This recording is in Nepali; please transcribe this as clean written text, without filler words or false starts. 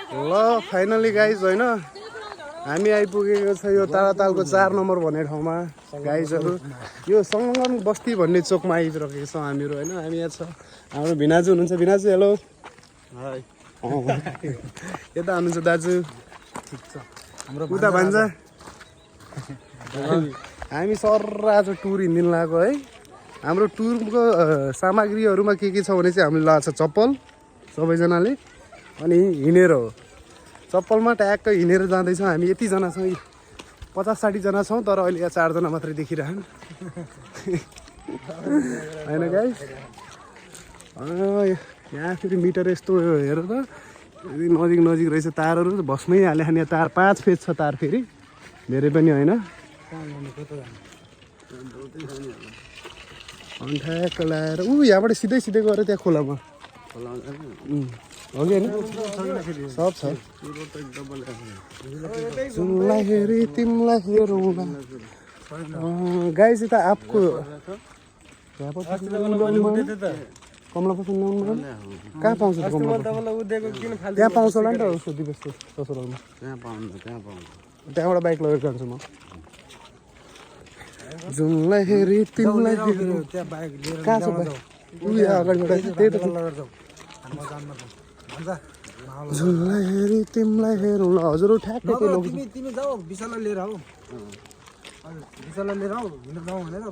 ल फाइनली गाइज होइन हामी आइपुगेको छ यो तारातालको 4 नम्बर भन्ने ठाउँमा गाइजहरू। यो सङ्गम बस्ती भन्ने चोकमा आइरहेको छौँ हामीहरू होइन। हामी यहाँ छ हाम्रो भिनाजु हुनुहुन्छ। भिनाजु हेलो। यता हुनुहुन्छ दाजु। उता भान्जा। हामी सर आज टुर हिँड्नु लागेको है। हाम्रो टुरको सामग्रीहरूमा के छ भने चाहिँ हामीले लगाएको छ चप्पल सबैजनाले, अनि हिँडेर हो। चप्पलमा ट्याक्क हिँडेर जाँदैछौँ हामी। यतिजना छौँ, 50-60 जना छौँ, तर अहिले यहाँ 4 जना मात्रै देखिरहन् होइन गाइस। यहाँ फेरि मिटर यस्तो हेर त, नजिक नजिक रहेछ तारहरू। भस्मै हाले खाने तार 5 फेज छ तार, फेरि धेरै पनि होइन। अनि ठ्याक्क लगाएर यहाँबाट सिधै सिधै गएर त्यहाँ खोलामा हो कि होइन, सब छ। सुनलाई हेरी तिमीलाई हेरौँला गाइस। यता आपको कमला पसन्द ल्याउनु कहाँ पाउँछ त? कमला त्यहाँ पाउँछ होला नि त सोधी बस्छु ससुरालमा। त्यहाँबाट बाइक लगेर जान्छु म। जुनलाई हेरी तिमीलाई कहाँ छ बाइक? अगाडिबाट त्यही त। जुनलाई हेरी तिमीलाई हेरौँला। हजुर ठ्याक्कै तिमी जाऊ विशाललाई लिएर आऊ, विशाललाई लिएर आऊ, हिँडेर जाउँ भनेर